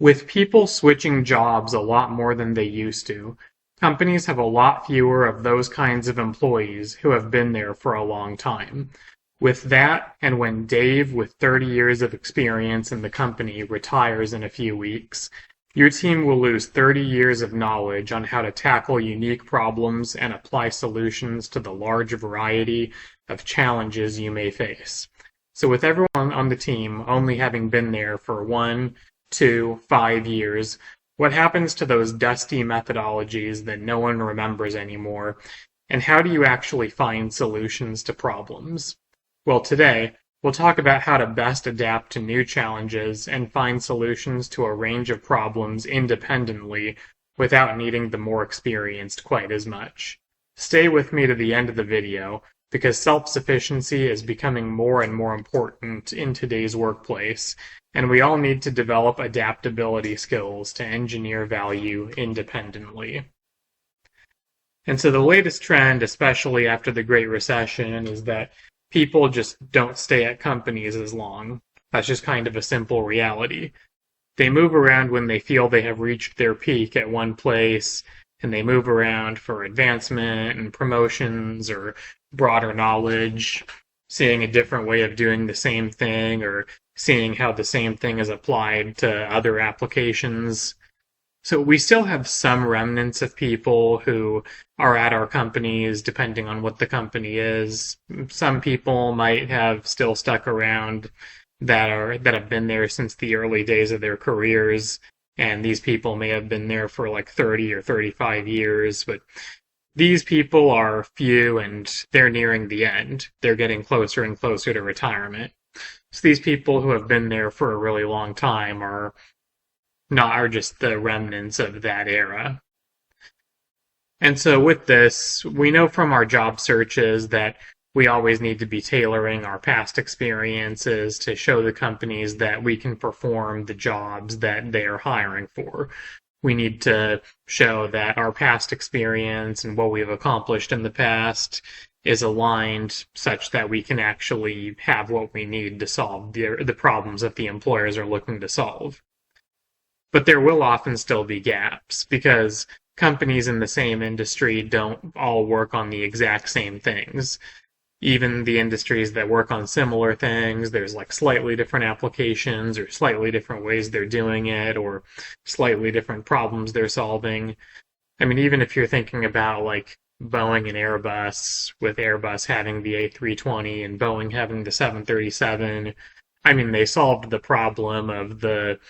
With people switching jobs a lot more than they used to, companies have a lot fewer of those kinds of employees who have been there for a long time. With that, and when Dave, with 30 years of experience in the company, retires in a few weeks, your team will lose 30 years of knowledge on how to tackle unique problems and apply solutions to the large variety of challenges you may face. So with everyone on the team only having been there for 1, 2, 5 years, what happens to those dusty methodologies that no one remembers anymore? And how do you actually find solutions to problems? Well, today, we'll talk about how to best adapt to new challenges and find solutions to a range of problems independently without needing the more experienced quite as much. Stay with me to the end of the video, because self-sufficiency is becoming more and more important in today's workplace, and we all need to develop adaptability skills to engineer value independently. And so the latest trend, especially after the Great Recession, is that people just don't stay at companies as long. That's just kind of a simple reality. They move around when they feel they have reached their peak at one place, and they move around for advancement and promotions or broader knowledge, seeing a different way of doing the same thing or seeing how the same thing is applied to other applications. So we still have some remnants of people who are at our companies, depending on what the company is. Some people might have still stuck around that have been there since the early days of their careers, and these people may have been there for like 30 or 35 years, but these people are few and they're nearing the end. They're getting closer and closer to retirement. So these people who have been there for a really long time are just the remnants of that era. And so with this, we know from our job searches that we always need to be tailoring our past experiences to show the companies that we can perform the jobs that they are hiring for. We need to show that our past experience and what we've accomplished in the past is aligned such that we can actually have what we need to solve the problems that the employers are looking to solve. But there will often still be gaps because companies in the same industry don't all work on the exact same things. Even the industries that work on similar things, there's like slightly different applications or slightly different ways they're doing it or slightly different problems they're solving. I mean, even if you're thinking about like Boeing and Airbus, with Airbus having the A320 and Boeing having the 737, I mean, they solved the problem of the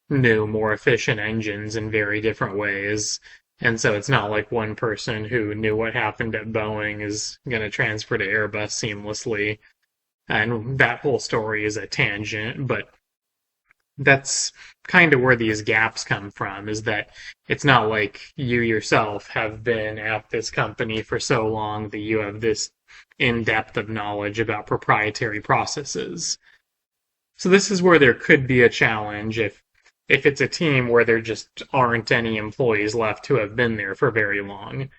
new, more efficient engines in very different ways. And so it's not like one person who knew what happened at Boeing is going to transfer to Airbus seamlessly. And that whole story is a tangent, but that's kind of where these gaps come from, is that it's not like you yourself have been at this company for so long that you have this in-depth of knowledge about proprietary processes. So this is where there could be a challenge if it's a team where there just aren't any employees left who have been there for very long.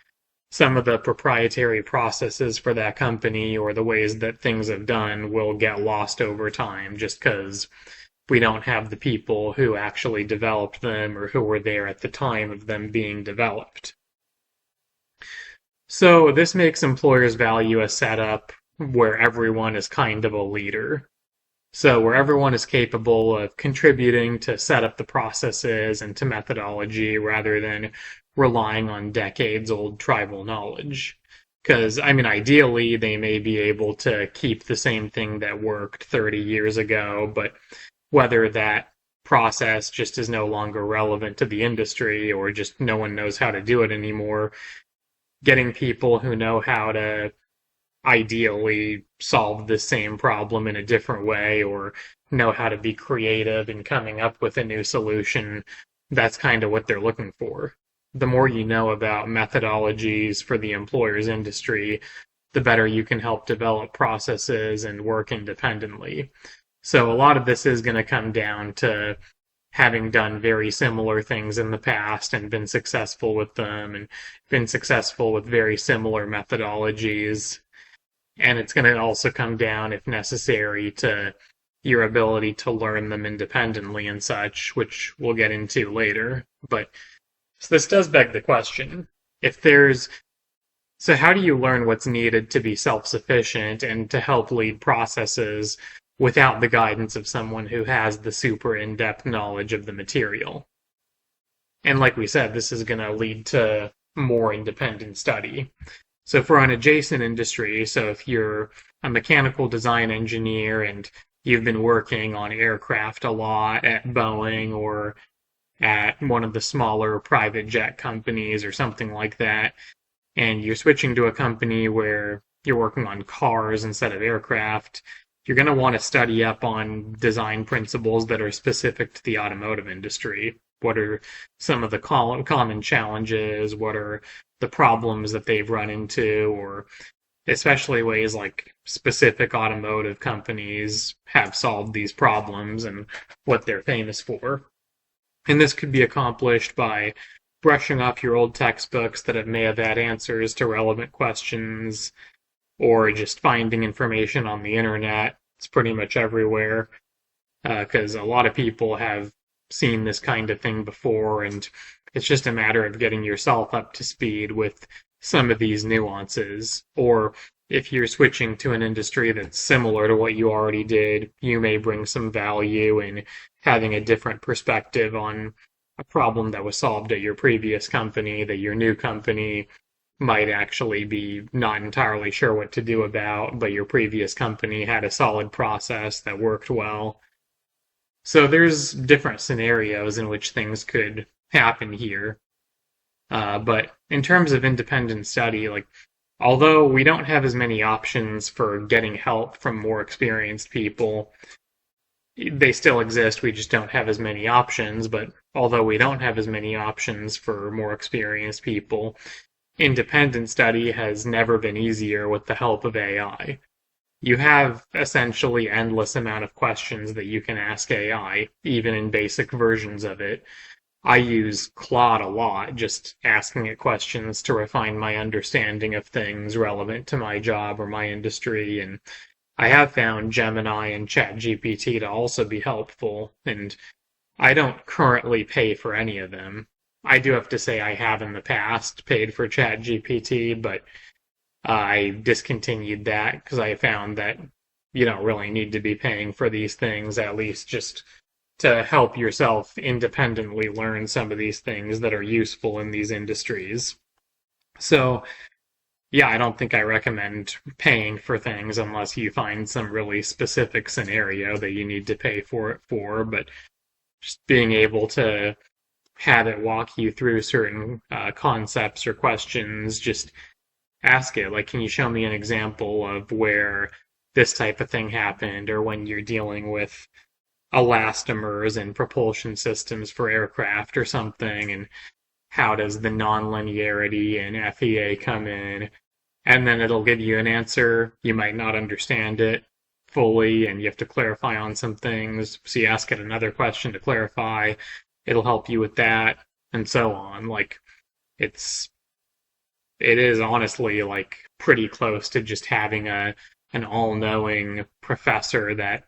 Some of the proprietary processes for that company or the ways that things have done will get lost over time just because we don't have the people who actually developed them or who were there at the time of them being developed. So this makes employers value a setup where everyone is kind of a leader. So where everyone is capable of contributing to set up the processes and to methodology rather than relying on decades-old tribal knowledge. Because, I mean, ideally, they may be able to keep the same thing that worked 30 years ago, but whether that process just is no longer relevant to the industry or just no one knows how to do it anymore, getting people who know how to ideally solve the same problem in a different way or know how to be creative in coming up with a new solution, that's kind of what they're looking for. The more you know about methodologies for the employer's industry, the better you can help develop processes and work independently. So a lot of this is going to come down to having done very similar things in the past and been successful with them and been successful with very similar methodologies. And it's going to also come down, if necessary, to your ability to learn them independently and such, which we'll get into later. But so this does beg the question. If there's So how do you learn what's needed to be self-sufficient and to help lead processes without the guidance of someone who has the super in-depth knowledge of the material? And like we said, this is going to lead to more independent study. So for an adjacent industry, so if you're a mechanical design engineer and you've been working on aircraft a lot at Boeing or at one of the smaller private jet companies or something like that, and you're switching to a company where you're working on cars instead of aircraft, you're going to want to study up on design principles that are specific to the automotive industry. What are some of the common challenges? What are the problems that they've run into? Or especially ways like specific automotive companies have solved these problems and what they're famous for. And this could be accomplished by brushing up your old textbooks that may have had answers to relevant questions, or just finding information on the internet. It's pretty much everywhere, because a lot of people have seen this kind of thing before, and it's just a matter of getting yourself up to speed with some of these nuances. Or if you're switching to an industry that's similar to what you already did, you may bring some value in having a different perspective on a problem that was solved at your previous company that your new company might actually be not entirely sure what to do about, but your previous company had a solid process that worked well. So there's different scenarios in which things could happen here. But in terms of independent study, like, although we don't have as many options for getting help from more experienced people, they still exist. We just don't have as many options. But although we don't have as many options for more experienced people, independent study has never been easier with the help of AI. You have essentially endless amount of questions that you can ask AI, even in basic versions of it. I use Claude a lot, just asking it questions to refine my understanding of things relevant to my job or my industry, and I have found Gemini and ChatGPT to also be helpful, and I don't currently pay for any of them. I do have to say I have in the past paid for ChatGPT, but I discontinued that because I found that you don't really need to be paying for these things, at least just to help yourself independently learn some of these things that are useful in these industries. So yeah, I don't think I recommend paying for things unless you find some really specific scenario that you need to pay for it for, but just being able to have it walk you through certain concepts or questions, just ask it, like, can you show me an example of where this type of thing happened, or when you're dealing with elastomers and propulsion systems for aircraft or something, and how does the nonlinearity in FEA come in? And then it'll give you an answer. You might not understand it fully, and you have to clarify on some things. So you ask it another question to clarify. It'll help you with that, and so on. Like, it is honestly like pretty close to just having an all-knowing professor that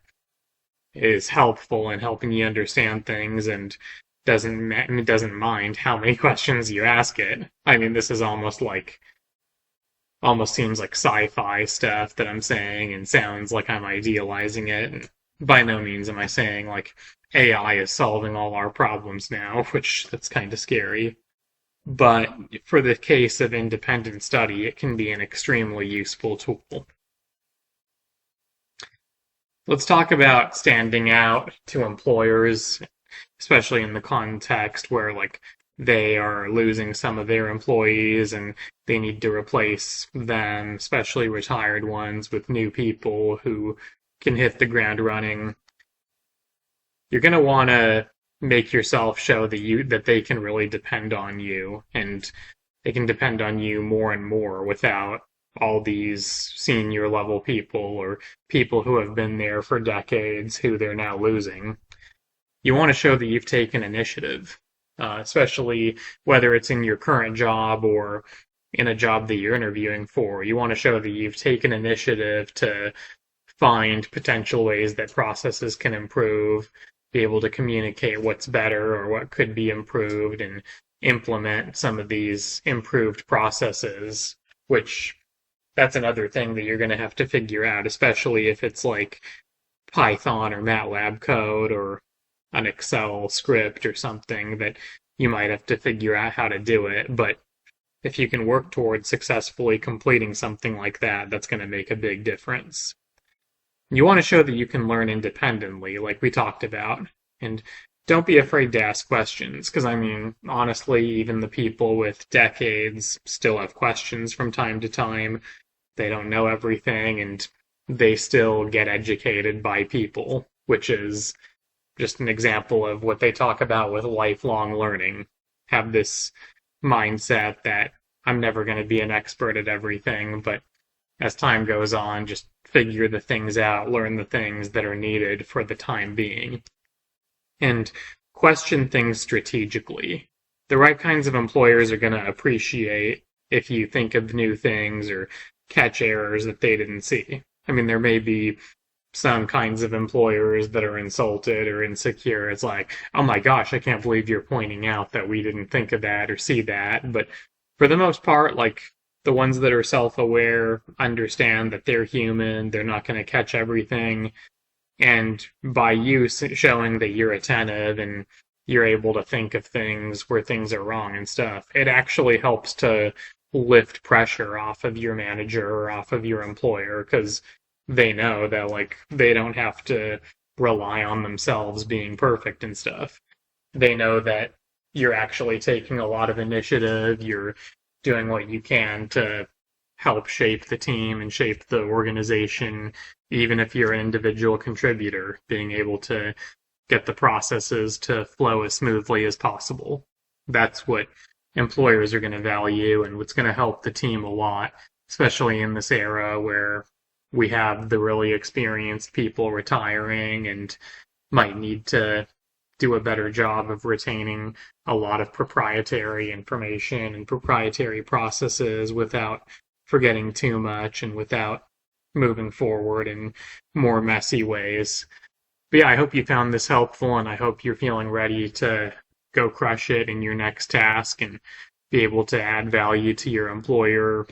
is helpful in helping you understand things and doesn't mind how many questions you ask it. I mean, this is almost seems like sci-fi stuff that I'm saying, and sounds like I'm idealizing it. And by no means am I saying like AI is solving all our problems now, which that's kind of scary. But for the case of independent study, it can be an extremely useful tool. Let's talk about standing out to employers, especially in the context where like they are losing some of their employees and they need to replace them, especially retired ones, with new people who can hit the ground running. You're going to want to make yourself show that they can really depend on you, and they can depend on you more and more without all these senior level people or people who have been there for decades who they're now losing. You want to show that you've taken initiative, especially whether it's in your current job or in a job that you're interviewing for. You want to show that you've taken initiative to find potential ways that processes can improve, be able to communicate what's better or what could be improved, and implement some of these improved processes, which that's another thing that you're going to have to figure out, especially if it's like Python or MATLAB code or an Excel script or something that you might have to figure out how to do it. But if you can work towards successfully completing something like that, that's going to make a big difference. You want to show that you can learn independently, like we talked about. And don't be afraid to ask questions, because I mean, honestly, even the people with decades still have questions from time to time. They don't know everything, and they still get educated by people, which is just an example of what they talk about with lifelong learning. Have this mindset that I'm never going to be an expert at everything, but as time goes on, just figure the things out, learn the things that are needed for the time being, and question things strategically. The right kinds of employers are going to appreciate if you think of new things or catch errors that they didn't see. I mean, there may be some kinds of employers that are insulted or insecure. It's like, oh my gosh, I can't believe you're pointing out that we didn't think of that or see that. But for the most part, like the ones that are self-aware understand that they're human, they're not going to catch everything. And by you showing that you're attentive and you're able to think of things where things are wrong and stuff, it actually helps to lift pressure off of your manager or off of your employer, because they know that like they don't have to rely on themselves being perfect and stuff. They know that you're actually taking a lot of initiative, you're doing what you can to help shape the team and shape the organization, even if you're an individual contributor, being able to get the processes to flow as smoothly as possible. That's what employers are going to value and what's going to help the team a lot, especially in this era where we have the really experienced people retiring and might need to do a better job of retaining a lot of proprietary information and proprietary processes without forgetting too much and without moving forward in more messy ways. But yeah, I hope you found this helpful, and I hope you're feeling ready to go crush it in your next task and be able to add value to your employer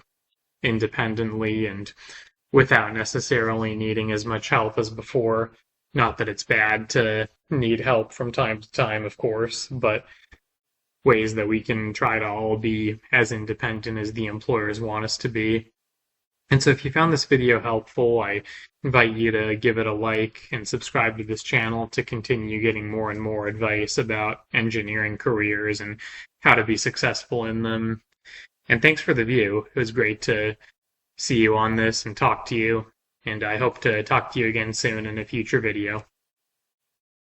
independently and without necessarily needing as much help as before. Not that it's bad to need help from time to time, of course, but ways that we can try to all be as independent as the employers want us to be. And so if you found this video helpful, I invite you to give it a like and subscribe to this channel to continue getting more and more advice about engineering careers and how to be successful in them. And thanks for the view. It was great to see you on this and talk to you. And I hope to talk to you again soon in a future video.